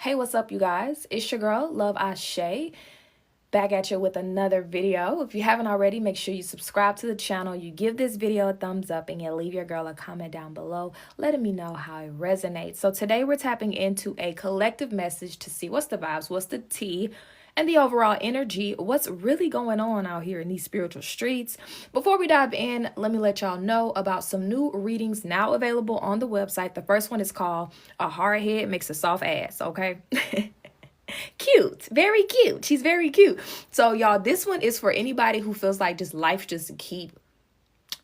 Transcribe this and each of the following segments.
Hey, what's up, you guys? It's your girl, Love Ashe, back at you with another video. If you haven't already, make sure you subscribe to the channel, you give this video a thumbs up, and you leave your girl a comment down below letting me know how it resonates. So today we're tapping into a collective message to see what's the vibes, what's the tea, and the overall energy, what's really going on out here in these spiritual streets. Before we dive in, let me let y'all know about some new readings now available on the website. The first one is called A Hard Head Makes a Soft Ass, okay? Cute, very cute. She's very cute. So y'all, this one is for anybody who feels like just life just keep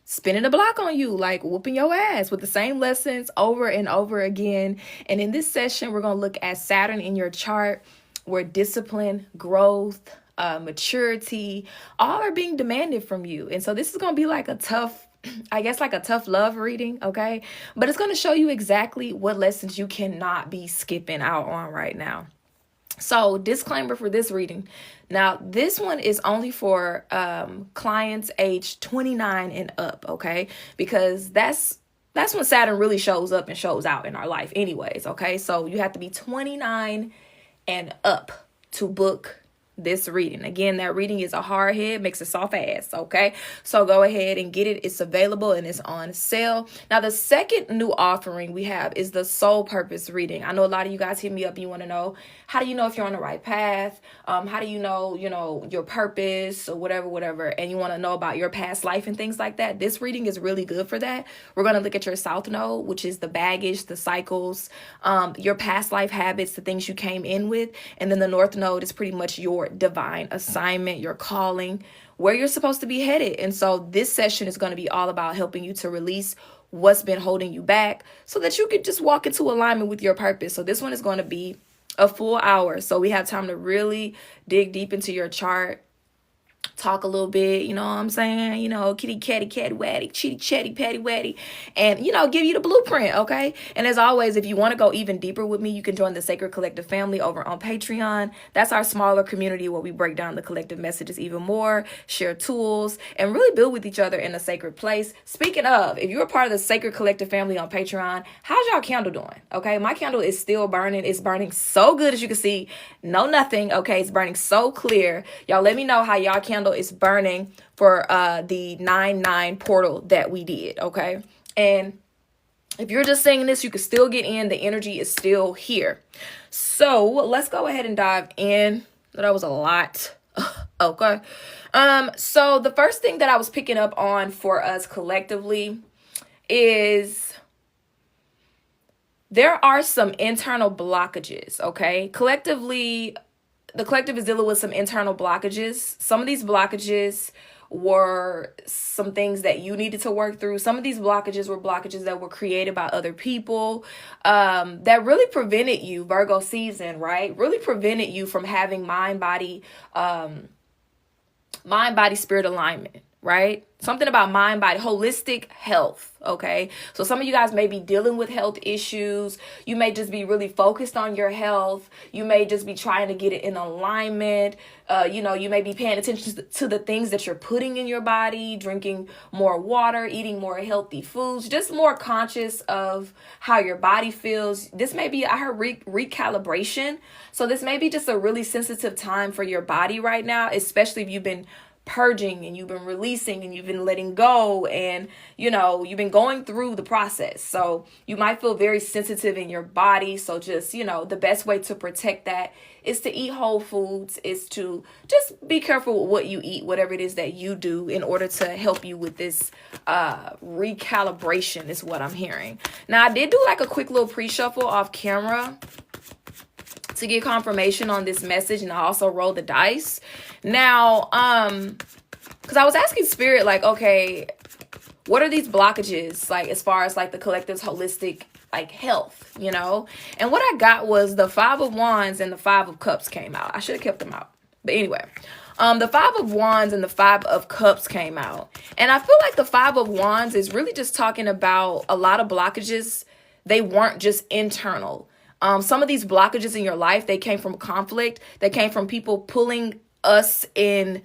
spinning the block on you, like whooping your ass with the same lessons over and over again. And in this session, we're going to look at Saturn in your chart, where discipline, growth, maturity, all are being demanded from you. And so this is going to be like a tough, I guess like a tough love reading, okay? But it's going to show you exactly what lessons you cannot be skipping out on right now. So disclaimer for this reading. Now, this one is only for clients age 29 and up, okay? Because that's when Saturn really shows up and shows out in our life anyways, okay? So you have to be 29 and up to book this reading. Again, that reading is A Hard Head Makes a Soft Ass, okay? So go ahead and get it. It's available and it's on sale. Now, the second new offering we have is the Soul Purpose reading. I know a lot of you guys hit me up and you want to know, how do you know if you're on the right path? How do you know, your purpose or whatever, and you want to know about your past life and things like that? This reading is really good for that. We're going to look at your South Node, which is the baggage, the cycles, your past life habits, the things you came in with. And then the North Node is pretty much your divine assignment, your calling, where you're supposed to be headed. And so this session is going to be all about helping you to release what's been holding you back so that you can just walk into alignment with your purpose. So this one is going to be a full hour. So we have time to really dig deep into your chart, talk a little bit, you know what I'm saying? Kitty, catty, catty, watty, chitty, chatty, patty, watty, and, give you the blueprint, okay? And as always, if you want to go even deeper with me, you can join the Sacred Collective family over on Patreon. That's our smaller community where we break down the collective messages even more, share tools, and really build with each other in a sacred place. Speaking of, if you're a part of the Sacred Collective family on Patreon, how's y'all candle doing? Okay, my candle is still burning. It's burning so good, as you can see. No nothing, okay? It's burning so clear. Y'all let me know how y'all candle is burning for the 9/9 portal that we did, okay? And if you're just saying this, you can still get in. The energy is still here. So let's go ahead and dive in. That was a lot. Okay. So the first thing that I was picking up on for us collectively is there are some internal blockages, okay? Collectively, the collective is dealing with some internal blockages. Some of these blockages were some things that you needed to work through. Some of these blockages were blockages that were created by other people that really prevented you, Virgo season, right? Really prevented you from having mind, body, spirit alignment, right? Something about mind, body, holistic health, okay? So some of you guys may be dealing with health issues. You may just be really focused on your health. You may just be trying to get it in alignment. You may be paying attention to the things that you're putting in your body, drinking more water, eating more healthy foods, just more conscious of how your body feels. This may be, I heard recalibration. So this may be just a really sensitive time for your body right now, especially if you've been purging and you've been releasing and you've been letting go and you've been going through the process. So you might feel very sensitive in your body. So just the best way to protect that is to eat whole foods, is to just be careful with what you eat, whatever it is that you do, in order to help you with this recalibration is what I'm hearing. Now, I did do like a quick little pre-shuffle off camera to get confirmation on this message, and I also rolled the dice. Now, because I was asking Spirit, like, okay, what are these blockages, like, as far as like the collective's holistic like health, And what I got was the 5 of Wands and the 5 of Cups came out. I should have kept them out, but anyway, the 5 of Wands and the 5 of Cups came out, and I feel like the 5 of Wands is really just talking about a lot of blockages. They weren't just internal. Some of these blockages in your life, they came from conflict. They came from people pulling us in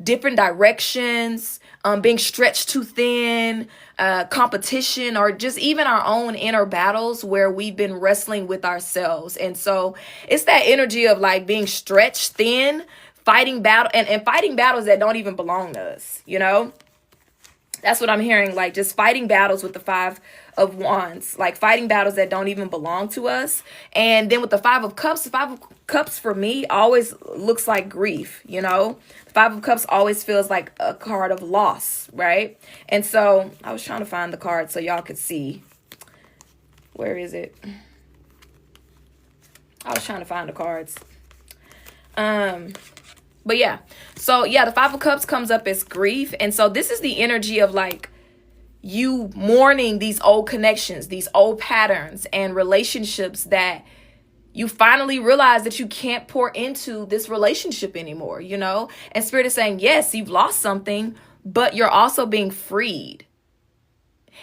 different directions, being stretched too thin, competition, or just even our own inner battles where we've been wrestling with ourselves. And so it's that energy of like being stretched thin, fighting battle and fighting battles that don't even belong to us, you know? That's what I'm hearing, like just fighting battles with the Five of Wands, like fighting battles that don't even belong to us. And then with the Five of Cups, the Five of Cups for me always looks like grief, you know? The Five of Cups always feels like a card of loss, right? And so I was trying to find the card so y'all could see. Where is it? I was trying to find the cards. But yeah, so yeah, the Five of Cups comes up as grief. And so this is the energy of like you mourning these old connections, these old patterns and relationships that you finally realize that you can't pour into this relationship anymore, you know? And Spirit is saying, yes, you've lost something, but you're also being freed.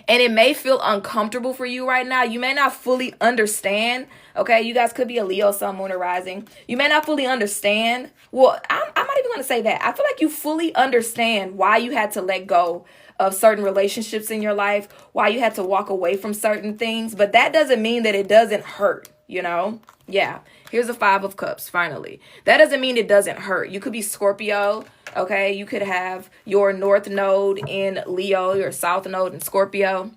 And it may feel uncomfortable for you right now. You may not fully understand. Okay, you guys could be a Leo, Sun, Moon, or Rising. You may not fully understand. Well, I'm not even going to say that. I feel like you fully understand why you had to let go of certain relationships in your life, why you had to walk away from certain things. But that doesn't mean that it doesn't hurt, you know? Yeah, here's a Five of Cups, finally. That doesn't mean it doesn't hurt. You could be Scorpio, okay? You could have your North Node in Leo, your South Node in Scorpio.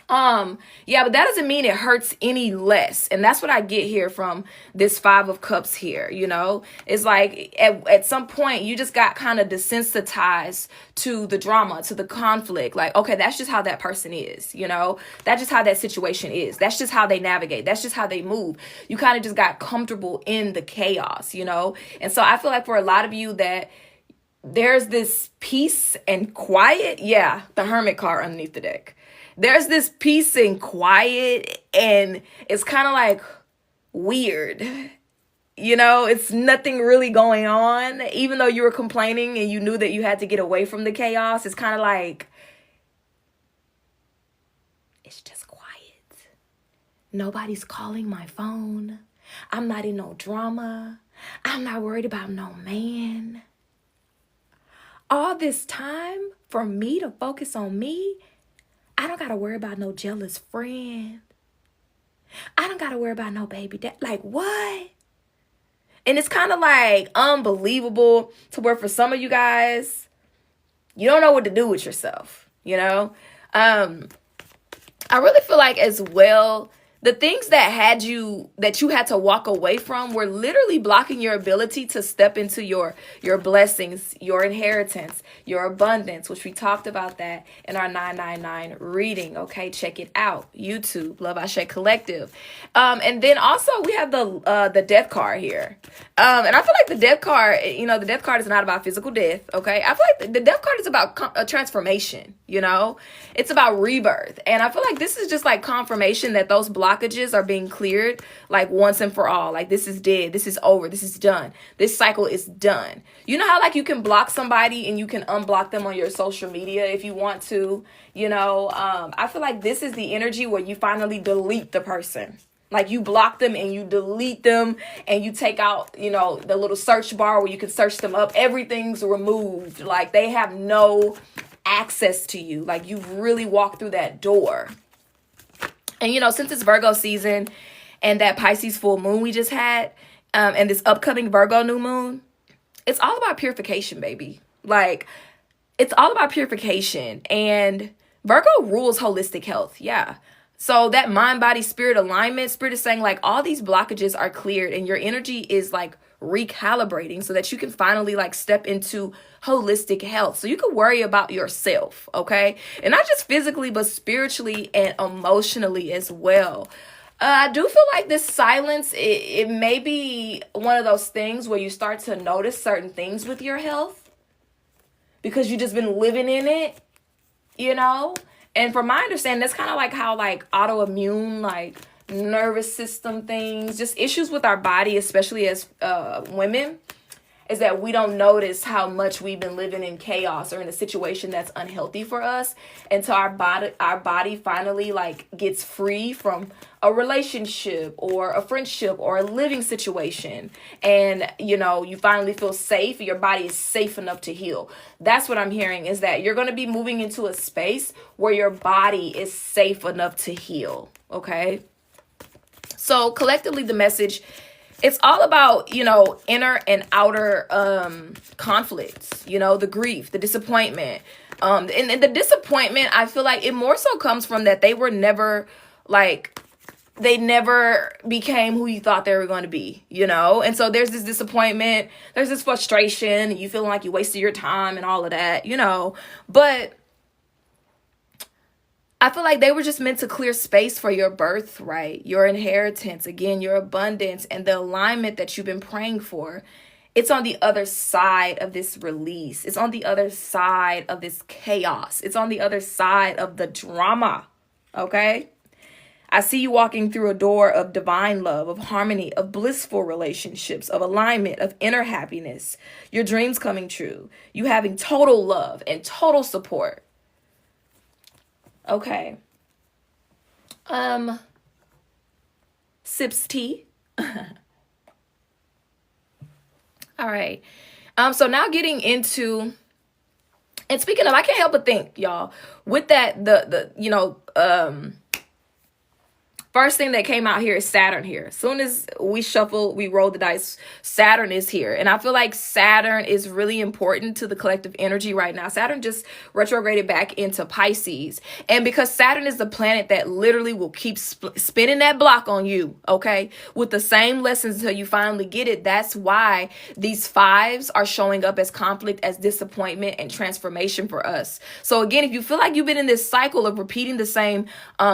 Yeah, but that doesn't mean it hurts any less. And that's what I get here from this Five of Cups here, you know? It's like at some point you just got kind of desensitized to the drama, to the conflict. Like, okay, that's just how that person is, you know? That's just how that situation is. That's just how they navigate. That's just how they move. You kind of just got comfortable in the chaos, you know? And so I feel like for a lot of you that there's this peace and quiet. Yeah, the Hermit card underneath the deck. There's this peace and quiet, and it's kind of like weird. You know, it's nothing really going on. Even though you were complaining and you knew that you had to get away from the chaos, it's kind of like, it's just quiet. Nobody's calling my phone. I'm not in no drama. I'm not worried about no man. All this time for me to focus on me, I don't got to worry about no jealous friend. I don't got to worry about no baby dad. Like, what? And it's kind of like unbelievable to where for some of you guys, you don't know what to do with yourself, you know? I really feel like as well, the things that you had to walk away from were literally blocking your ability to step into your blessings, your inheritance, your abundance, which we talked about that in our 999 reading. Okay, check it out. YouTube, Love Ashe Collective. And then also we have the death card here. And I feel like the death card, you know, the death card is not about physical death. Okay, I feel like the death card is about a transformation. You know, it's about rebirth. And I feel like this is just like confirmation that those blockages are being cleared like once and for all. Like, this is dead. This is over. This is done. This cycle is done. You know how like you can block somebody and you can unblock them on your social media if you want to, you know? I feel like this is the energy where you finally delete the person. Like, you block them and you delete them and you take out, you know, the little search bar where you can search them up. Everything's removed. Like, they have no access to you. Like, you've really walked through that door. And, you know, since it's Virgo season and that Pisces full moon we just had, and this upcoming Virgo new moon, it's all about purification, baby. Like, it's all about purification. And Virgo rules holistic health. Yeah. So that mind, body, spirit alignment, Spirit is saying like all these blockages are cleared and your energy is like recalibrating so that you can finally like step into holistic health. So you can worry about yourself, okay? And not just physically, but spiritually and emotionally as well. I do feel like this silence, it may be one of those things where you start to notice certain things with your health because you've just been living in it, you know? And from my understanding, that's kind of like how like autoimmune, like nervous system things, just issues with our body, especially as women, is that we don't notice how much we've been living in chaos or in a situation that's unhealthy for us until our body finally like gets free from a relationship or a friendship or a living situation, and you finally feel safe. Your body is safe enough to heal. That's what I'm hearing, is that you're going to be moving into a space where your body is safe enough to heal. Okay, so collectively the message, it's all about, inner and outer conflicts, the grief, the disappointment. And the disappointment, I feel like it more so comes from that they were never like, they never became who you thought they were going to be, And so there's this disappointment, there's this frustration, you feeling like you wasted your time and all of that, But I feel like they were just meant to clear space for your birthright, your inheritance, again, your abundance, and the alignment that you've been praying for. It's on the other side of this release. It's on the other side of this chaos. It's on the other side of the drama, okay? I see you walking through a door of divine love, of harmony, of blissful relationships, of alignment, of inner happiness, your dreams coming true, you having total love and total support. Okay. Sips tea. All right. So now getting into, and speaking of, I can't help but think, y'all, with that, first thing that came out here is Saturn here. As soon as we shuffle, we roll the dice, Saturn is here. And I feel like Saturn is really important to the collective energy right now. Saturn just retrograded back into Pisces. And because Saturn is the planet that literally will keep spinning that block on you, okay, with the same lessons until you finally get it. That's why these fives are showing up as conflict, as disappointment, and transformation for us. So again, if you feel like you've been in this cycle of repeating the same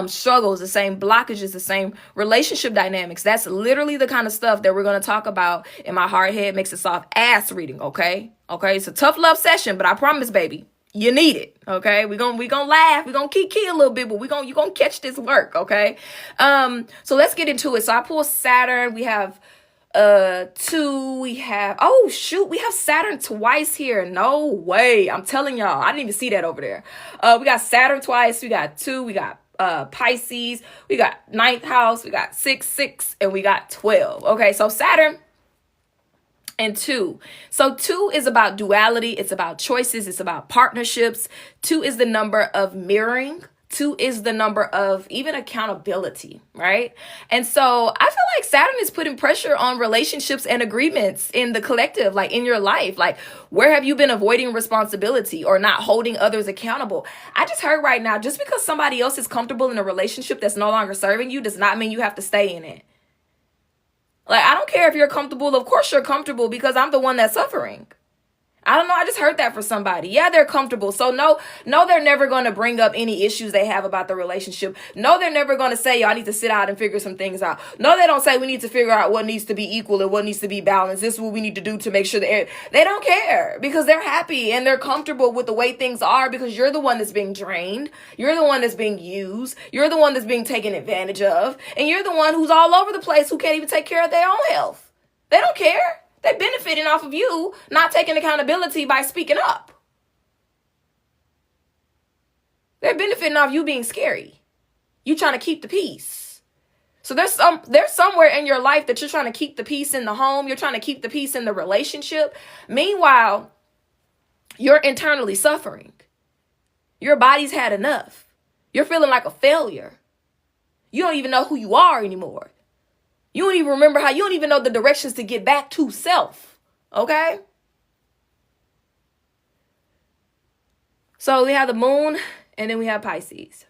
struggles, the same blockages, the same relationship dynamics, that's literally the kind of stuff that we're going to talk about in my hard head makes it soft ass reading. Okay, it's a tough love session, but I promise, baby, you need it. Okay, we gonna laugh, we're gonna kiki a little bit, but you gonna catch this work. Okay, so let's get into it. So I pull Saturn. We have 2, we have, oh shoot, we have Saturn twice here. No way, I'm telling y'all, I didn't even see that over there. We got Saturn twice, we got 2, we got Pisces, we got 9th house, we got 6, and we got 12. Okay, so Saturn and 2. So 2 is about duality, it's about choices, it's about partnerships. 2 is the number of mirroring. 2 is the number of even accountability, right? And so I feel like Saturn is putting pressure on relationships and agreements in the collective, like in your life. Like, where have you been avoiding responsibility or not holding others accountable? I just heard right now, just because somebody else is comfortable in a relationship that's no longer serving you does not mean you have to stay in it. Like, I don't care if you're comfortable. Of course you're comfortable because I'm the one that's suffering. I don't know. I just heard that for somebody. Yeah, they're comfortable. So no, they're never going to bring up any issues they have about the relationship. No, they're never going to say, yo, I need to sit out and figure some things out. No, they don't say we need to figure out what needs to be equal and what needs to be balanced. This is what we need to do to make sure that they don't care, because they're happy and they're comfortable with the way things are, because you're the one that's being drained. You're the one that's being used. You're the one that's being taken advantage of. And you're the one who's all over the place who can't even take care of their own health. They don't care. They're benefiting off of you not taking accountability by speaking up. They're benefiting off you being scary. You trying to keep the peace. So there's somewhere in your life that you're trying to keep the peace in the home. You're trying to keep the peace in the relationship. Meanwhile, you're internally suffering. Your body's had enough. You're feeling like a failure. You don't even know who you are anymore. You don't even remember you don't even know the directions to get back to self. Okay? So we have the moon and then we have Pisces.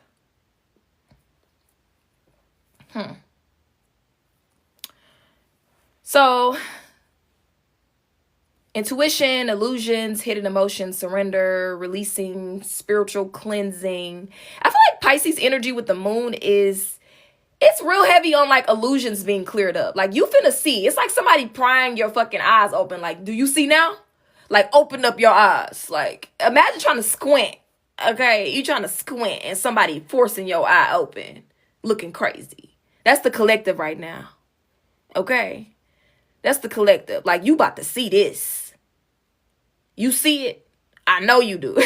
So intuition, illusions, hidden emotions, surrender, releasing, spiritual cleansing. I feel like Pisces energy with the moon it's real heavy on like illusions being cleared up. Like, you finna see. It's like somebody prying your fucking eyes open. Like, do you see now? Like, open up your eyes. Like, imagine trying to squint. Okay, you trying to squint and somebody forcing your eye open, looking crazy. That's the collective right now. Okay, that's the collective. Like, you about to see this. You see it. I know you do.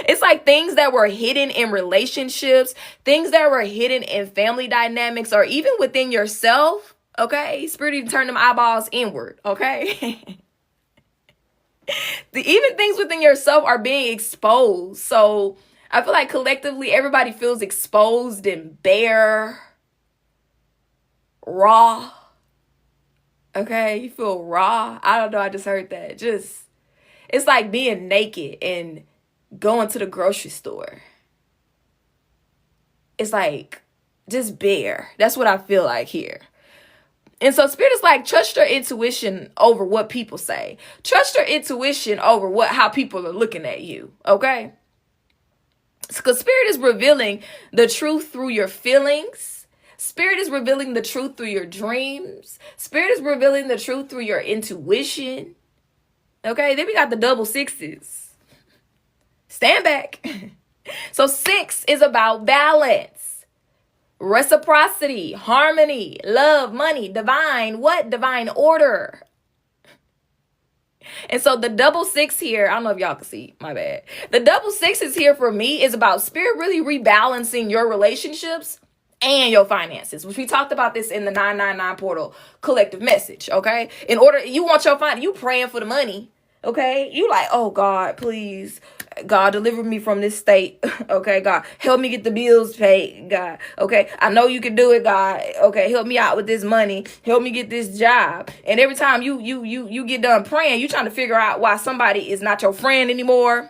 It's like things that were hidden in relationships, things that were hidden in family dynamics, or even within yourself. Okay, Spirit even turn them eyeballs inward. Okay. Even things within yourself are being exposed. So I feel like collectively everybody feels exposed and bare, raw. Okay, you feel raw. I don't know, I just heard that. Just, it's like being naked and going to the grocery store. It's like just bare. That's what I feel like here. And so Spirit is like, trust your intuition over what people say. Trust your intuition over how people are looking at you. Okay? Because Spirit is revealing the truth through your feelings. Spirit is revealing the truth through your dreams. Spirit is revealing the truth through your intuition. Okay? Then we got the double sixes. Stand back. So 6 is about balance, reciprocity, harmony, love, money, divine order. And so the double 6 here, I don't know if y'all can see, my bad. The double 6 is here for me is about Spirit really rebalancing your relationships and your finances, which we talked about this in the 999 portal collective message. Okay. In order, you want your you praying for the money. Okay. You like, oh God, please. God, deliver me from this state. Okay, God, help me get the bills paid. God, okay, I know you can do it. God, okay, help me out with this money. Help me get this job. And every time you get done praying, you trying to figure out why somebody is not your friend anymore.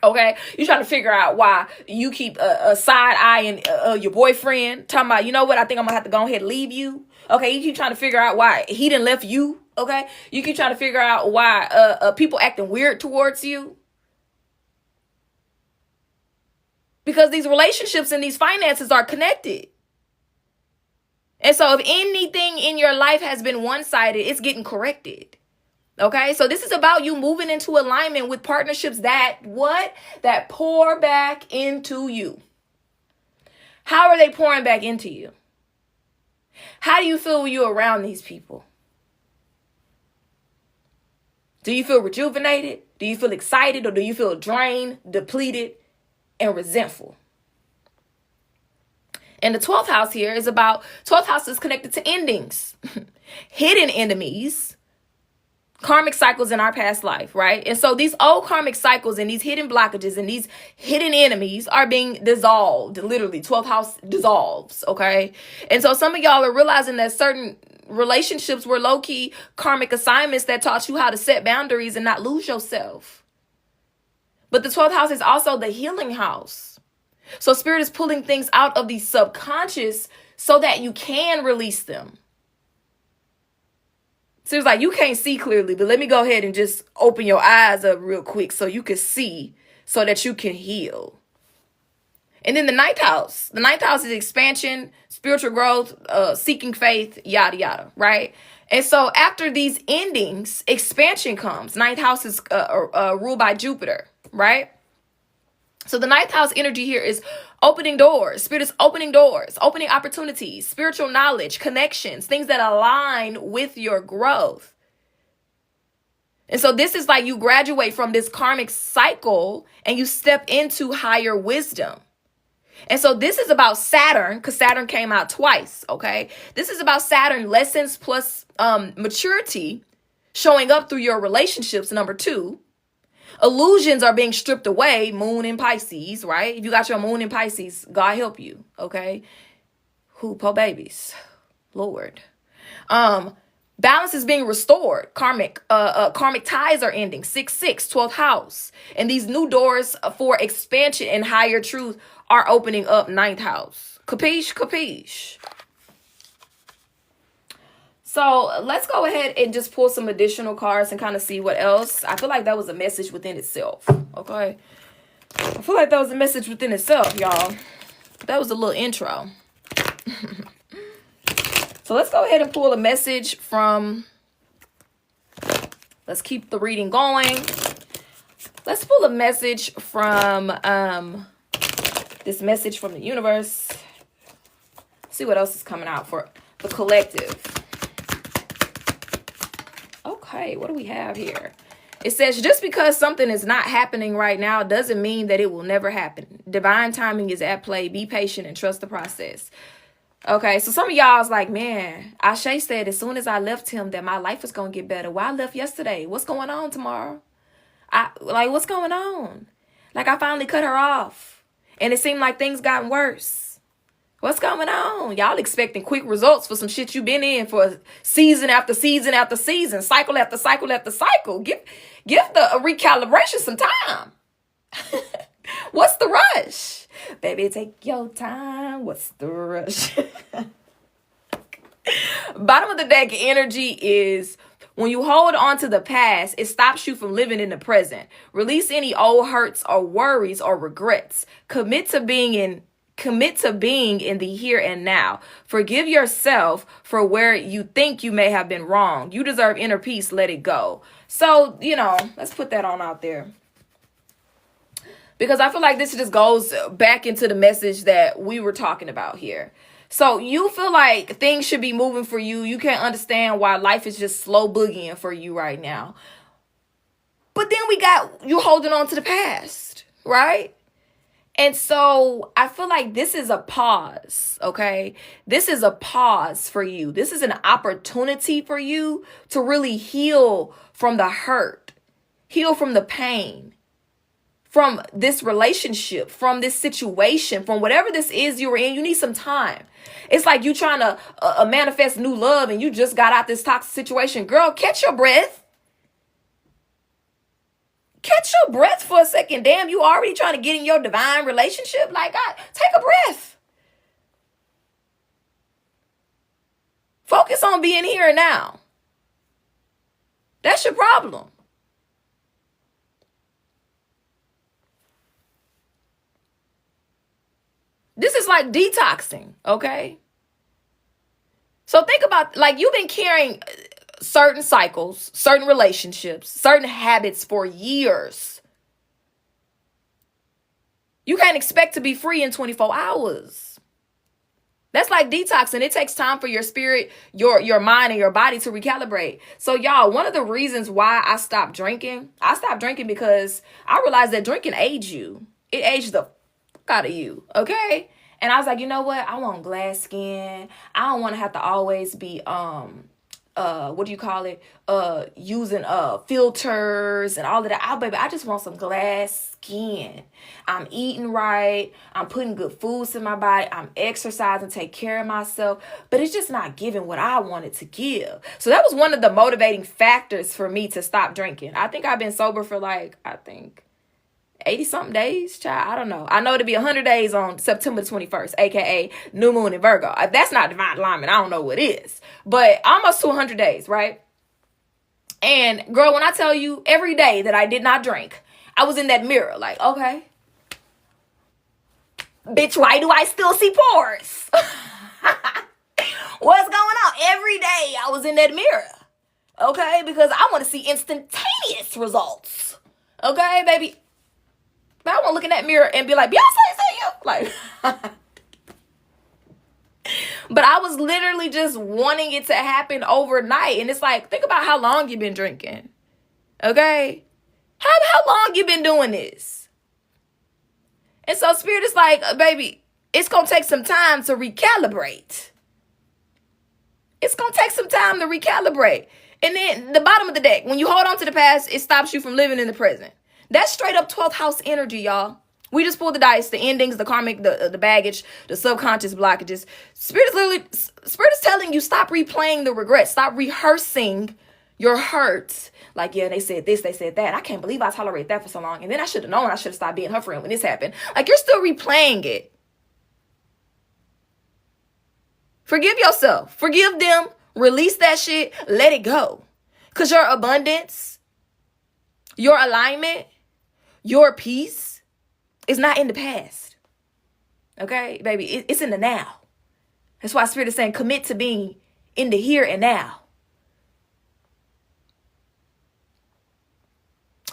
Okay, you trying to figure out why you keep a side eyeing your boyfriend. Talking about, you know what? I think I'm gonna have to go ahead and leave you. Okay, you keep trying to figure out why he didn't left you. Okay, you keep trying to figure out why people acting weird towards you. Because these relationships and these finances are connected. And so if anything in your life has been one-sided, it's getting corrected. Okay? So this is about you moving into alignment with partnerships that pour back into you. How are they pouring back into you? How do you feel when you're around these people? Do you feel rejuvenated? Do you feel excited? Or do you feel drained, depleted, and resentful? And the 12th house here is about, 12th house is connected to endings, hidden enemies, karmic cycles in our past life, right? And so these old karmic cycles and these hidden blockages and these hidden enemies are being dissolved. Literally, 12th house dissolves, okay? And so some of y'all are realizing that certain relationships were low-key karmic assignments that taught you how to set boundaries and not lose yourself. But the 12th house is also the healing house. So Spirit is pulling things out of the subconscious so that you can release them. So it's like, you can't see clearly, but let me go ahead and just open your eyes up real quick so you can see, so that you can heal. And then the 9th house. The 9th house is expansion, spiritual growth, seeking faith, yada, yada, right? And so after these endings, expansion comes. 9th house is ruled by Jupiter, right? So the 9th house energy here is opening doors. Spirit is opening doors, opening opportunities, spiritual knowledge, connections, things that align with your growth. And so this is like you graduate from this karmic cycle and you step into higher wisdom. And so this is about Saturn, because Saturn came out twice, okay? This is about Saturn lessons plus maturity showing up through your relationships, number 2. Illusions are being stripped away, moon in Pisces, right? If you got your moon in Pisces, God help you, okay? Who, po babies, Lord. Balance is being restored. Karmic ties are ending. 6-6, 12th house. And these new doors for expansion and higher truth are opening up 9th house. Capiche? Capiche. So let's go ahead and just pull some additional cards and kind of see what else. I feel like that was a message within itself. Okay. I feel like that was a message within itself, y'all. That was a little intro. So let's go ahead and pull a message from, let's keep the reading going. Let's pull a message from this message from the universe. See what else is coming out for the collective. Okay. Okay, what do we have here? It says, just because something is not happening right now doesn't mean that it will never happen. Divine timing is at play. Be patient and trust the process. Okay, so some of y'all is like, man, Ashe said as soon as I left him that my life was going to get better. Well, I left yesterday. What's going on tomorrow? What's going on? Like, I finally cut her off. And it seemed like things gotten worse. What's going on? Y'all expecting quick results for some shit you've been in for season after season after season, cycle after cycle after cycle. Give the recalibration some time. What's the rush? Baby, take your time. What's the rush? Bottom of the deck energy is when you hold on to the past, it stops you from living in the present. Release any old hurts or worries or regrets. Commit to being in the here and now. Forgive yourself for where you think you may have been wrong. You deserve inner peace. Let it go. So, let's put that on out there. Because I feel like this just goes back into the message that we were talking about here. So you feel like things should be moving for you. You can't understand why life is just slow boogieing for you right now. But then we got you holding on to the past, right? And so I feel like this is a pause, okay? This is a pause for you. This is an opportunity for you to really heal from the hurt, heal from the pain, from this relationship, from this situation, from whatever this is you're in. You need some time. It's like you trying to manifest new love and you just got out this toxic situation. Girl, catch your breath. Catch your breath for a second. Damn, you already trying to get in your divine relationship? Like, God, take a breath. Focus on being here and now. That's your problem. This is like detoxing, okay? So think about, like, you've been carrying certain cycles, certain relationships, certain habits for years. You can't expect to be free in 24 hours. That's like detoxing. It takes time for your spirit, your mind, and your body to recalibrate. So y'all, one of the reasons why I stopped drinking because I realized that drinking aged you. It aged the fuck out of you, okay? And I was like, you know what? I want glass skin. I don't want to have to always be using filters and all of that. Baby, I just want some glass skin. I'm eating right. I'm putting good foods in my body. I'm exercising, take care of myself, but it's just not giving what I wanted to give. So that was one of the motivating factors for me to stop drinking. I think I've been sober for 80 something days, child. I don't know. I know it'll be 100 days on September 21st, aka new moon in Virgo. If that's not divine alignment, I don't know what is. But almost to 100 days, right? And girl, when I tell you every day that I did not drink, I was in that mirror like, okay, bitch, why do I still see pores? What's going on? Every day I was in that mirror, okay? Because I want to see instantaneous results, okay, baby? But I won't look in that mirror and be like, Beyonce, is that you? Like, but I was literally just wanting it to happen overnight. And it's like, think about how long you've been drinking. Okay? How long you been doing this? And so Spirit is like, baby, it's going to take some time to recalibrate. It's going to take some time to recalibrate. And then the bottom of the deck, when you hold on to the past, it stops you from living in the present. That's straight up 12th house energy, y'all. We just pulled the dice, the endings, the karmic, the baggage, the subconscious blockages. Spirit is telling you, stop replaying the regrets. Stop rehearsing your hurts. Like, yeah, they said this, they said that. I can't believe I tolerated that for so long. And then I should have known I should have stopped being her friend when this happened. Like, you're still replaying it. Forgive yourself. Forgive them. Release that shit. Let it go. Because your abundance, your alignment, your peace is not in the past. Okay, baby, it's in the now. That's why Spirit is saying commit to being in the here and now.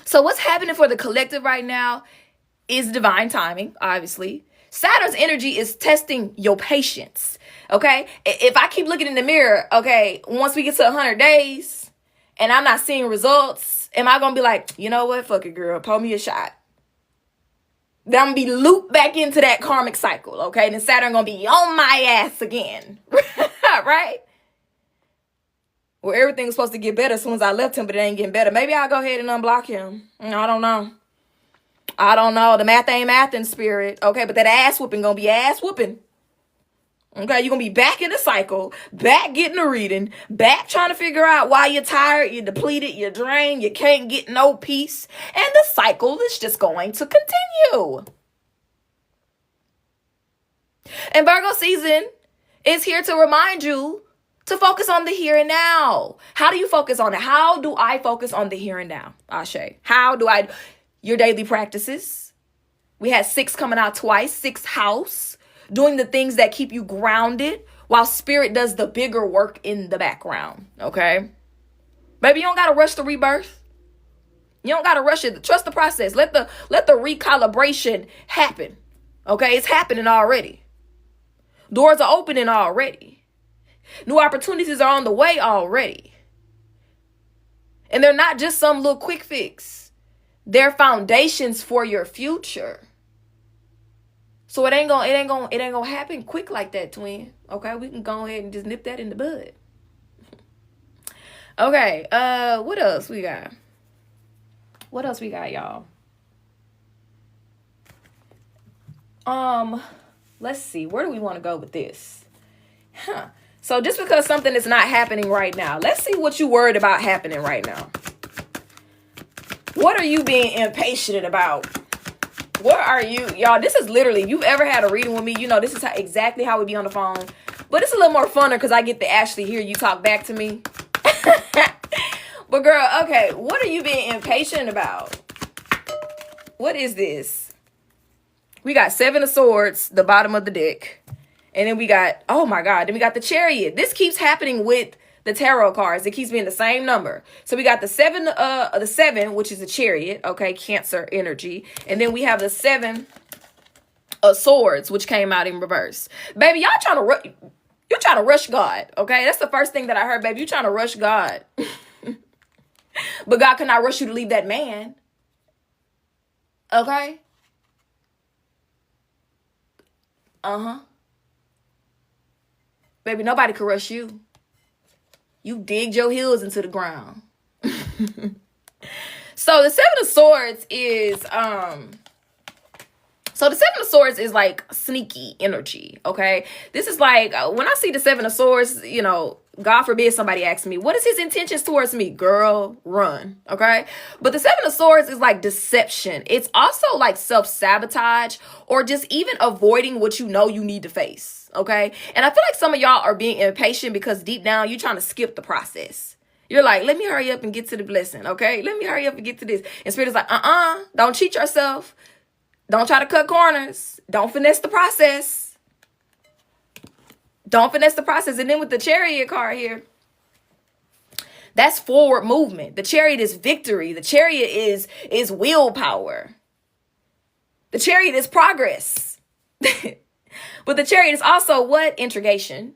So what's happening for the collective right now is divine timing, obviously. Saturn's energy is testing your patience. Okay, if I keep looking in the mirror, okay, once we get to 100 days and I'm not seeing results, am I gonna be like, you know what, fuck it, girl, pour me a shot? Then I'm gonna be looped back into that karmic cycle, okay? And then Saturn gonna be on my ass again, right? Where everything was supposed to get better as soon as I left him, but it ain't getting better. Maybe I'll go ahead and unblock him. I don't know. The math ain't math in spirit, okay? But that ass whooping gonna be ass whooping. Okay, you're gonna be back in the cycle, back getting a reading, back trying to figure out why you're tired, you're depleted, you're drained, you can't get no peace, and the cycle is just going to continue. And Virgo season is here to remind you to focus on the here and now. How do you focus on it? How do I focus on the here and now, Ashe? How do I? Your daily practices. We had 6 coming out twice, 6th house. Doing the things that keep you grounded while spirit does the bigger work in the background, okay? Baby, you don't got to rush the rebirth. You don't got to rush it. Trust the process. Let the recalibration happen, okay? It's happening already. Doors are opening already. New opportunities are on the way already. And they're not just some little quick fix. They're foundations for your future. So it ain't gonna happen quick like that, twin. Okay, we can go ahead and just nip that in the bud. Okay, what else we got? Y'all? Let's see. Where do we want to go with this? So just because something is not happening right now, let's see what you worried about happening right now. What are you being impatient about? What are you, y'all? This is literally, if you've ever had a reading with me, you know this is exactly how we be on the phone. But it's a little more funner because I get to actually hear you talk back to me. But girl, okay, what are you being impatient about? What is this? We got 7 of Swords, the bottom of the deck. And then we got, oh my God, then we got the Chariot. This keeps happening with the tarot cards. It keeps being the same number. So we got the 7, which is a Chariot, okay, Cancer energy. And then we have the 7 of Swords, which came out in reverse. Baby, you're trying to rush God, okay? That's the first thing that I heard, baby. You're trying to rush God. But God cannot rush you to leave that man. Okay? Baby, nobody can rush you. You digged your heels into the ground. So the 7 of Swords is like sneaky energy, okay? This is like when I see the 7 of Swords, you know, God forbid somebody asks me, what is his intentions towards me? Girl, run, okay? But the 7 of Swords is like deception. It's also like self-sabotage or just even avoiding what you know you need to face, okay? And I feel like some of y'all are being impatient because deep down you're trying to skip the process. You're like, let me hurry up and get to the blessing, okay? Let me hurry up and get to this. And Spirit is like, don't cheat yourself. Don't try to cut corners. Don't finesse the process. Don't finesse the process. And then with the Chariot card here, that's forward movement. The Chariot is victory. The Chariot is willpower. The Chariot is progress. But the Chariot is also what? Intrigation.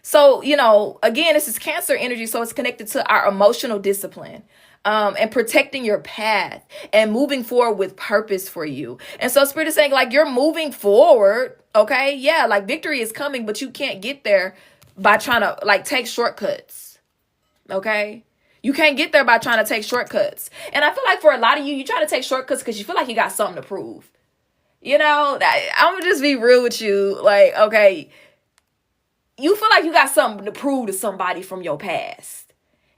So, you know, again, this is Cancer energy. So it's connected to our emotional discipline. And protecting your path and moving forward with purpose for you. And so Spirit is saying, like, you're moving forward, okay? Yeah, like victory is coming, but you can't get there by trying to, like, take shortcuts, okay? You can't get there by trying to take shortcuts. And I feel like for a lot of you, you try to take shortcuts because you feel like you got something to prove. You know, I'm going to just be real with you. Like, okay, you feel like you got something to prove to somebody from your past.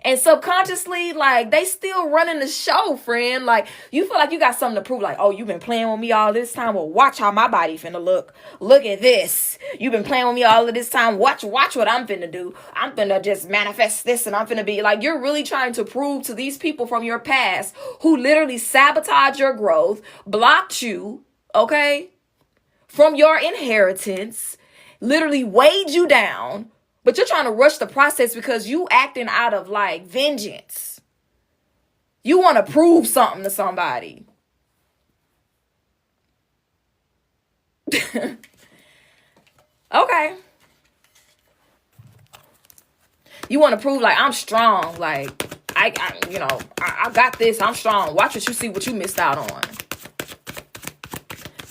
And subconsciously, like, they still running the show, friend. Like, you feel like you got something to prove. Like, oh, you've been playing with me all this time. Well, watch how my body finna look. Look at this. You've been playing with me all of this time. Watch what I'm finna do. I'm finna just manifest this and I'm finna be like, you're really trying to prove to these people from your past who literally sabotaged your growth, blocked you, okay, from your inheritance, literally weighed you down. But you're trying to rush the process because you acting out of like vengeance. You want to prove something to somebody. Okay. You want to prove like I'm strong. Like I got this. I'm strong. Watch what you see what you missed out on.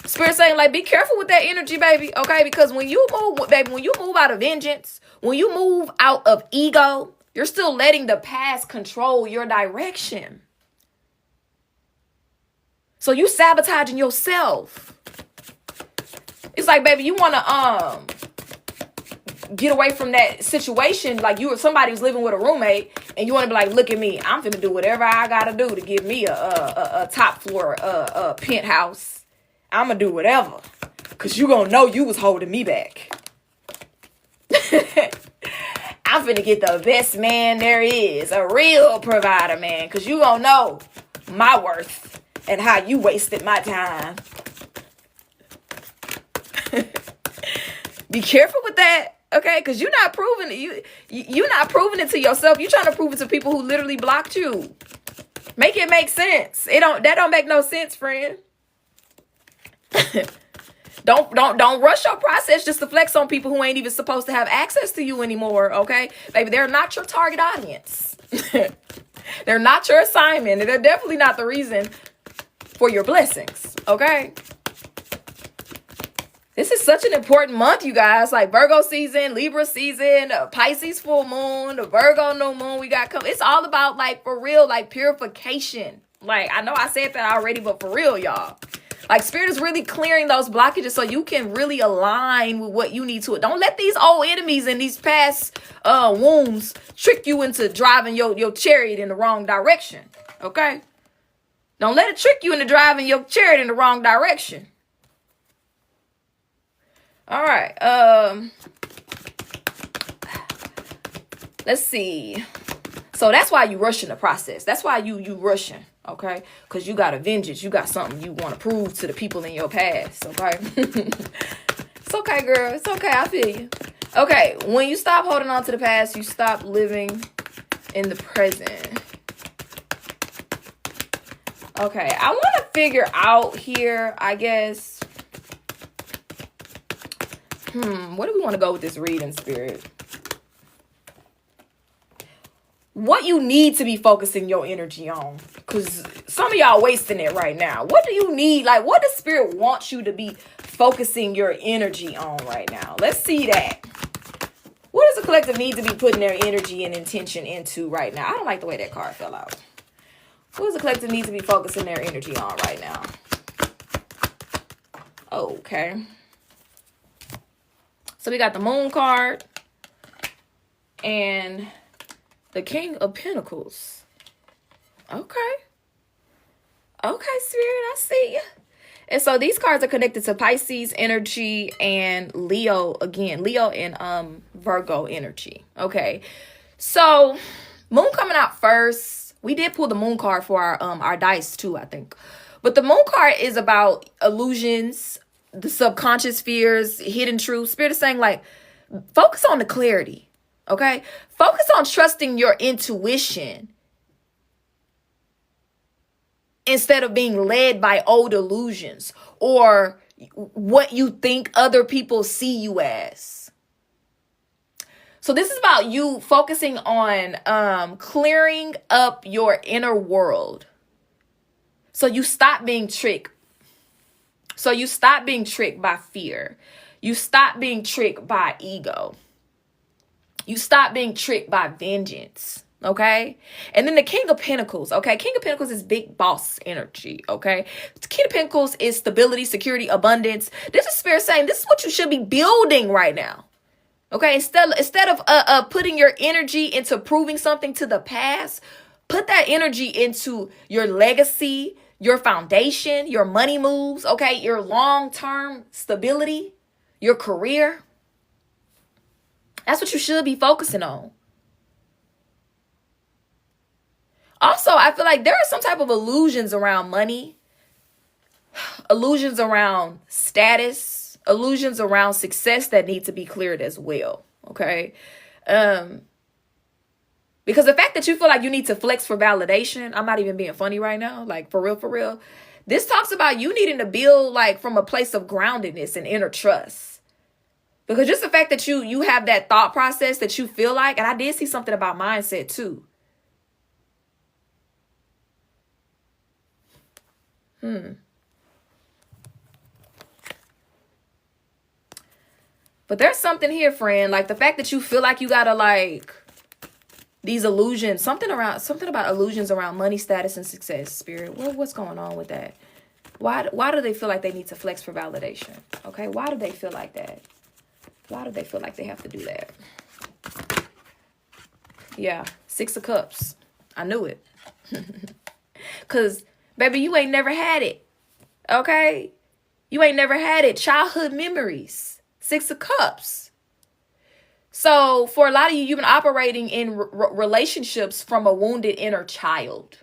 Spirit saying like be careful with that energy, baby. Okay, because when you move, baby, when you move out of vengeance, when you move out of ego, you're still letting the past control your direction. So you sabotaging yourself. It's like, baby, you want to get away from that situation. Like somebody was living with a roommate and you want to be like, look at me. I'm finna do whatever I got to do to give me a top floor penthouse. I'm going to do whatever. Because you going to know you was holding me back. I'm finna get the best man there is. A real provider, man. Because you going to know my worth and how you wasted my time. Be careful with that, okay? Because you're not proving it. You're not proving it to yourself. You're trying to prove it to people who literally blocked you. Make it make sense. That don't make no sense, friend. Don't rush your process just to flex on people who ain't even supposed to have access to you anymore, okay? Baby, they're not your target audience. They're not your assignment. They're definitely not the reason for your blessings, okay? This is such an important month, you guys. Like Virgo season, Libra season, Pisces full moon, the Virgo new moon we got coming. It's all about, like, for real, like, purification. Like, I know I said that already, but for real, y'all. Like, Spirit is really clearing those blockages so you can really align with what you need to. Don't let these old enemies and these past wounds trick you into driving your chariot in the wrong direction, okay? Don't let it trick you into driving your chariot in the wrong direction. All right. Let's see. So that's why you rushing the process. That's why you rushing, okay? Because you got a vengeance. You got something you want to prove to the people in your past, okay? It's okay, girl. It's okay. I feel you. Okay. When you stop holding on to the past, you stop living in the present. Okay. I want to figure out here, I guess. Where do we want to go with this reading, Spirit? What you need to be focusing your energy on. Because some of y'all wasting it right now. What do you need? Like, what does Spirit want you to be focusing your energy on right now? Let's see that. What does the collective need to be putting their energy and intention into right now? I don't like the way that card fell out. What does the collective need to be focusing their energy on right now? Okay. So we got the Moon card and the King of Pentacles. Okay. Okay, Spirit, I see you. And so these cards are connected to Pisces energy and Leo again. Leo and Virgo energy. Okay. So Moon coming out first. We did pull the Moon card for our dice too, I think. But the Moon card is about illusions, the subconscious fears, hidden truths. Spirit is saying, like, focus on the clarity, okay? Focus on trusting your intuition instead of being led by old illusions or what you think other people see you as. So this is about you focusing on clearing up your inner world so you stop being tricked. So you stop being tricked by fear. You stop being tricked by ego. You stop being tricked by vengeance. Okay. And then the King of Pentacles. Okay. King of Pentacles is big boss energy. Okay. The King of Pentacles is stability, security, abundance. This is Spirit saying this is what you should be building right now. Okay. Instead of putting your energy into proving something to the past, put that energy into your legacy, your foundation, your money moves, okay, your long-term stability, your career. That's what you should be focusing on. Also, I feel like there are some type of illusions around money, illusions around status, illusions around success that need to be cleared as well, okay? Because the fact that you feel like you need to flex for validation, I'm not even being funny right now, like for real. This talks about you needing to build like from a place of groundedness and inner trust. Because just the fact that you have that thought process that you feel like, and I did see something about mindset too. But there's something here, friend. Like the fact that you feel like you gotta like these illusions, something about illusions around money, status, and success. Spirit, what's going on with that? Why do they feel like they need to flex for validation? Okay, why do they feel like that? Why do they feel like they have to do that? Yeah, 6 of Cups. I knew it. Because, baby, you ain't never had it. Okay? You ain't never had it. Childhood memories. 6 of Cups. So, for a lot of you, you've been operating in relationships from a wounded inner child.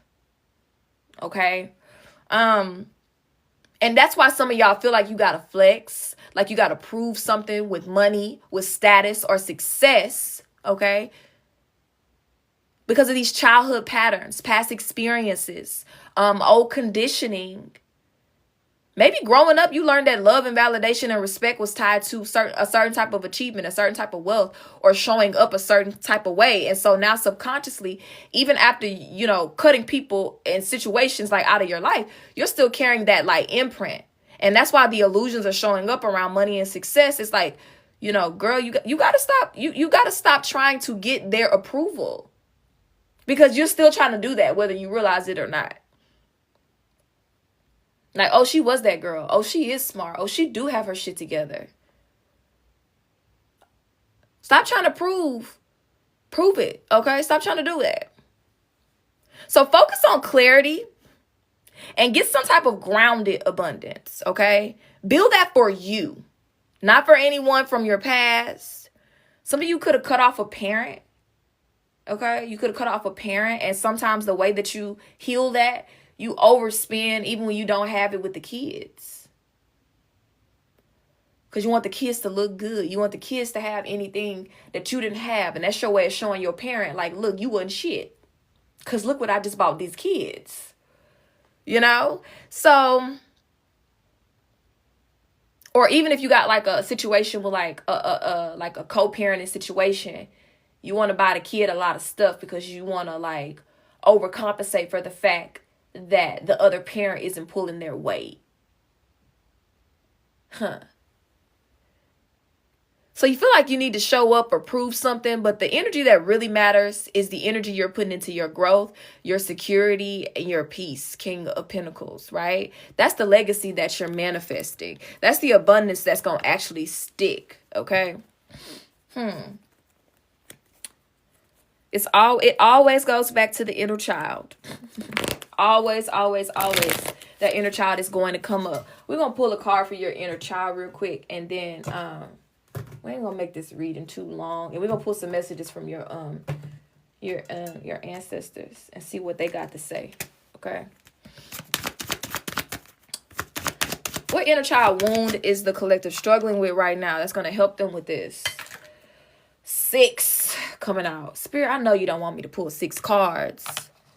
Okay? And that's why some of y'all feel like you gotta flex, like you gotta prove something with money, with status or success, okay? Because of these childhood patterns, past experiences, old conditioning. Maybe growing up, you learned that love and validation and respect was tied to a certain type of achievement, a certain type of wealth, or showing up a certain type of way. And so now subconsciously, even after, you know, cutting people and situations like out of your life, you're still carrying that like imprint. And that's why the illusions are showing up around money and success. It's like, you know, girl, you got to stop. You got to stop trying to get their approval, because you're still trying to do that, whether you realize it or not. Like, oh, she was that girl. Oh, she is smart. Oh, she do have her shit together. Stop trying to prove it, okay? Stop trying to do that. So focus on clarity and get some type of grounded abundance, okay? Build that for you, not for anyone from your past. Some of you could have cut off a parent, okay? You could have cut off a parent, and sometimes the way that you heal that, you overspend even when you don't have it with the kids. Because you want the kids to look good. You want the kids to have anything that you didn't have. And that's your way of showing your parent, like, look, you wasn't shit. Because look what I just bought these kids. You know? So, or even if you got like a situation with like a co-parenting situation, you want to buy the kid a lot of stuff because you want to like overcompensate for the fact that the other parent isn't pulling their weight. So you feel like you need to show up or prove something, but the energy that really matters is the energy you're putting into your growth, your security, and your peace. King of Pentacles, right? That's the legacy that you're manifesting. That's the abundance that's going to actually stick, okay? It always goes back to the inner child. Always, always, always. That inner child is going to come up. We're going to pull a card for your inner child real quick. And then we ain't going to make this reading too long. And we're going to pull some messages from your ancestors and see what they got to say. Okay. What inner child wound is the collective struggling with right now? That's going to help them with this. 6 coming out. Spirit, I know you don't want me to pull 6 cards.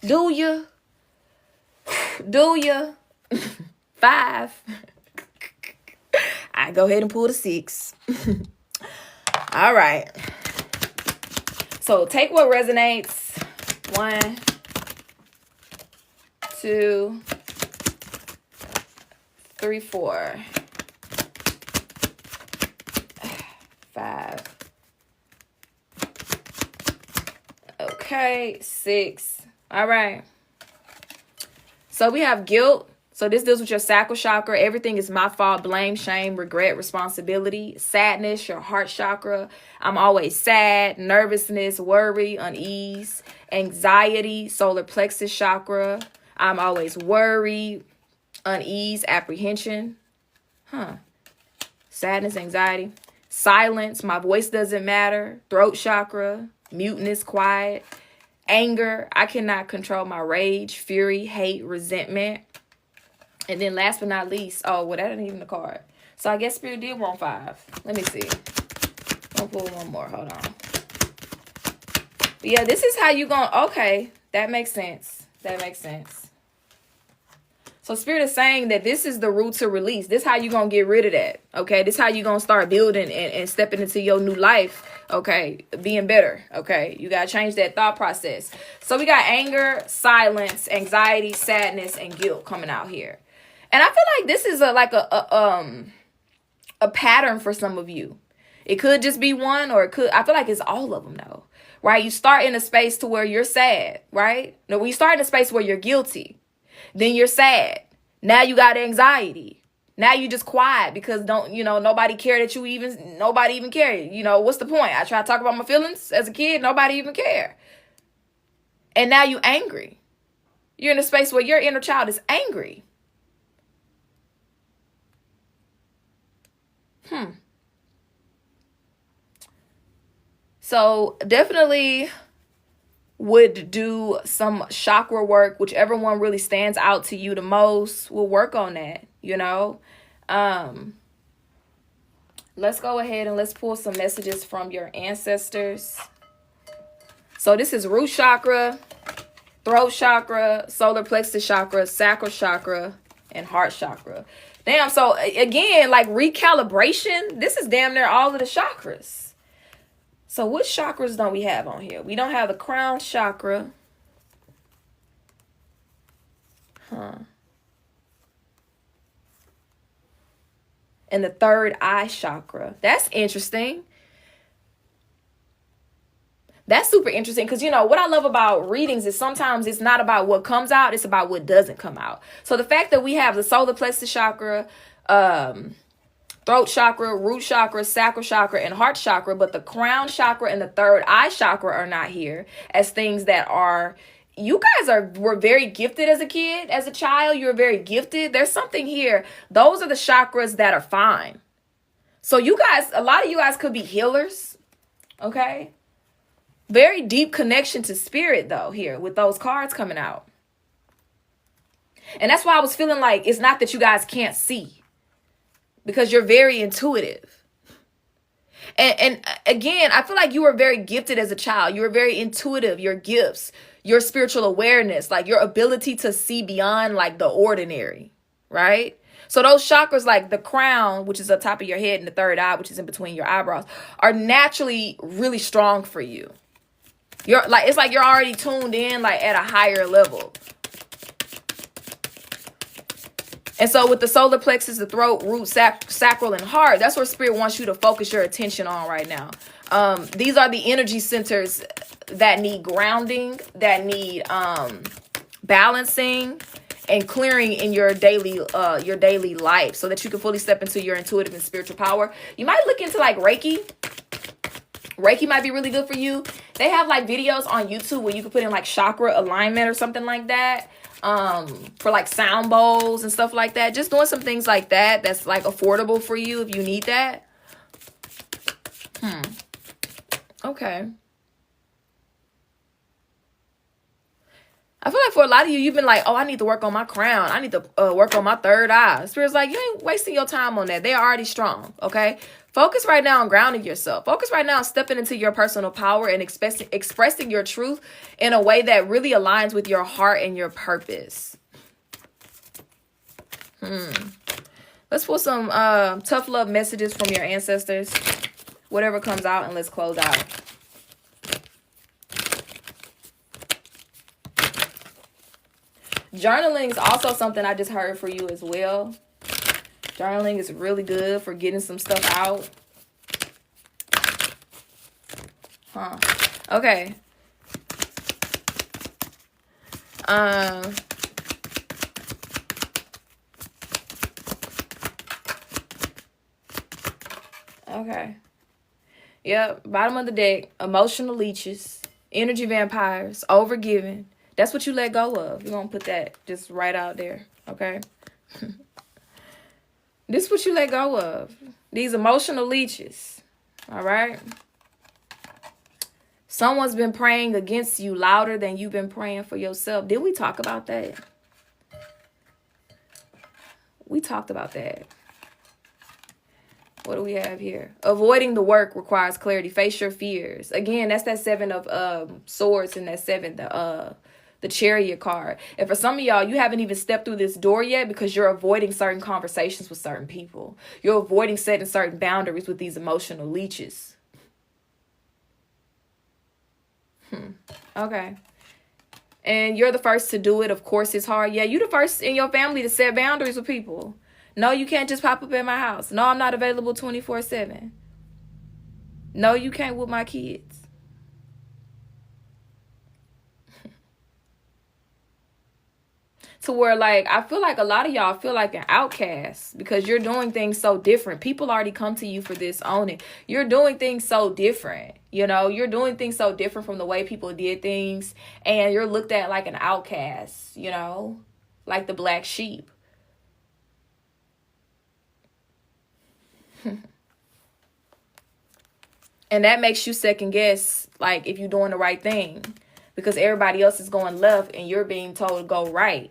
Do you? Do you? 5. I go ahead and pull the 6. All right. So take what resonates. 1, 2, 3, 4, 5. Okay, 6. All right. So we have guilt. So this deals with your sacral chakra. Everything is my fault, blame, shame, regret, responsibility. Sadness, your heart chakra. I'm always sad. Nervousness, worry, unease. Anxiety, solar plexus chakra. I'm always worried, unease, apprehension. Sadness, anxiety. Silence, my voice doesn't matter. Throat chakra, muteness, quiet. Anger, I cannot control my rage, fury, hate, resentment. And then last but not least, oh, well, that ain't even the card. So I guess Spirit did want 5. Let me see. I'll pull one more. Hold on. But yeah, this is how you going. Okay, that makes sense. That makes sense. So Spirit is saying that this is the route to release. This how you going to get rid of that. Okay. This how you going to start building and stepping into your new life. Okay. Being better. Okay. You got to change that thought process. So we got anger, silence, anxiety, sadness, and guilt coming out here. And I feel like this is a pattern for some of you. It could just be one, or I feel like it's all of them though. Right? You start in a space to where you're sad, right? No, when you start in a space where you're guilty, then you're sad. Now you got anxiety. Now you just quiet because nobody cared that nobody even cared. What's the point? I try to talk about my feelings as a kid. Nobody even cared. And now you angry. You're in a space where your inner child is angry. So definitely would do some chakra work, whichever one really stands out to you the most. We'll work on that, Let's go ahead and let's pull some messages from your ancestors. So this is root chakra, throat chakra, solar plexus chakra, sacral chakra, and heart chakra. Damn, so again, like recalibration, this is damn near all of the chakras. So what chakras don't we have on here? We don't have the crown chakra. And the third eye chakra. That's interesting. That's super interesting because, what I love about readings is sometimes it's not about what comes out. It's about what doesn't come out. So the fact that we have the solar plexus chakra, throat chakra, root chakra, sacral chakra, and heart chakra, but the crown chakra and the third eye chakra are not here as things that are, you guys were very gifted as a kid, as a child. You're very gifted. There's something here. Those are the chakras that are fine. So you guys, a lot of you guys could be healers. Okay. Very deep connection to spirit though here with those cards coming out. And that's why I was feeling like it's not that you guys can't see. Because you're very intuitive. And again, I feel like you were very gifted as a child. You were very intuitive. Your gifts, your spiritual awareness, like your ability to see beyond like the ordinary, right? So those chakras like the crown, which is up top of your head, and the third eye, which is in between your eyebrows, are naturally really strong for you. It's like you're already tuned in like at a higher level. And so with the solar plexus, the throat, root, sacral, and heart, that's where spirit wants you to focus your attention on right now. These are the energy centers that need grounding, that need balancing and clearing in your daily life so that you can fully step into your intuitive and spiritual power. You might look into like Reiki. Reiki might be really good for you. They have like videos on YouTube where you can put in like chakra alignment or something like that. For like sound bowls and stuff like that. Just doing some things like that that's like affordable for you if you need that. Okay. I feel like for a lot of you, you've been like, oh, I need to work on my crown. I need to work on my third eye. Spirit's like, you ain't wasting your time on that. They're already strong, okay? Focus right now on grounding yourself. Focus right now on stepping into your personal power and expressing your truth in a way that really aligns with your heart and your purpose. Let's pull some tough love messages from your ancestors. Whatever comes out, and let's close out. Journaling is also something I just heard for you as well. Journaling is really good for getting some stuff out. Okay. Okay. Yep. Bottom of the deck. Emotional leeches. Energy vampires. Overgiving. That's what you let go of. You're going to put that just right out there. Okay. This is what you let go of. These emotional leeches. All right. Someone's been praying against you louder than you've been praying for yourself. Did we talk about that? We talked about that. What do we have here? Avoiding the work requires clarity. Face your fears. Again, that's that 7 of swords and that 7, The Chariot card. And for some of y'all, you haven't even stepped through this door yet because you're avoiding certain conversations with certain people. You're avoiding setting certain boundaries with these emotional leeches. Okay. And you're the first to do it. Of course, it's hard. Yeah, you're the first in your family to set boundaries with people. No, you can't just pop up at my house. No, I'm not available 24/7. No, you can't with my kids. To where, like, I feel like a lot of y'all feel like an outcast because you're doing things so different. People already come to you for this, own it. You're doing things so different. You know, you're doing things so different from the way people did things. And you're looked at like an outcast, you know, like the black sheep. And that makes you second guess, like, if you're doing the right thing. Because everybody else is going left and you're being told to go right.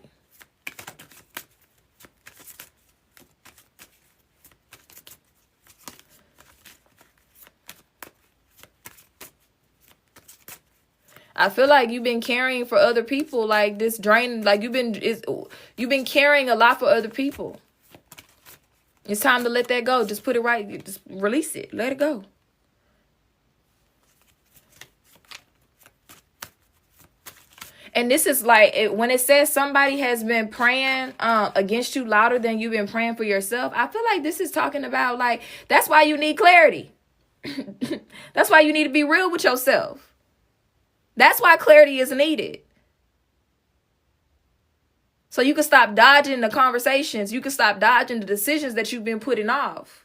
I feel like you've been caring for other people, like this drain, like you've been caring a lot for other people. It's time to let that go. Just put it right. Just release it. Let it go. And this is like when it says somebody has been praying against you louder than you've been praying for yourself. I feel like this is talking about, like, that's why you need clarity. That's why you need to be real with yourself. That's why clarity is needed. So you can stop dodging the conversations. You can stop dodging the decisions that you've been putting off.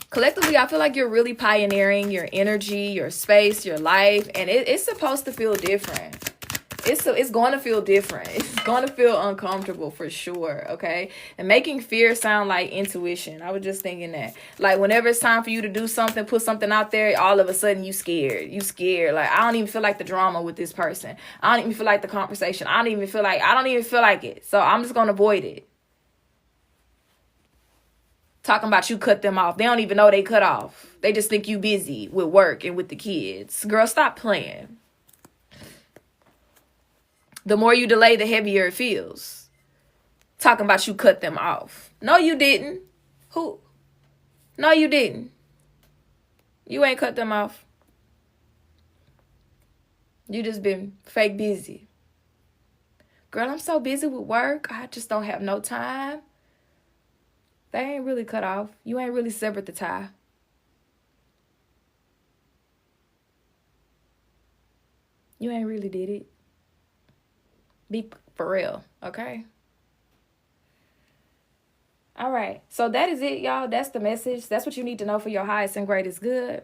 Collectively, I feel like you're really pioneering your energy, your space, your life, and it's supposed to feel different. It's going to feel different. It's going to feel uncomfortable for sure, okay? And making fear sound like intuition. I was just thinking that. Like, whenever it's time for you to do something, put something out there, all of a sudden you scared. You scared. Like, I don't even feel like the drama with this person. I don't even feel like the conversation. I don't even feel like it. So I'm just going to avoid it. Talking about you cut them off. They don't even know they cut off. They just think you busy with work and with the kids. Girl, stop playing. The more you delay, the heavier it feels. Talking about you cut them off. No, you didn't. Who? No, you didn't. You ain't cut them off. You just been fake busy. Girl, I'm so busy with work. I just don't have no time. They ain't really cut off. You ain't really severed the tie. You ain't really did it. Be for real, okay? All right. So that is it, y'all. That's the message. That's what you need to know for your highest and greatest good.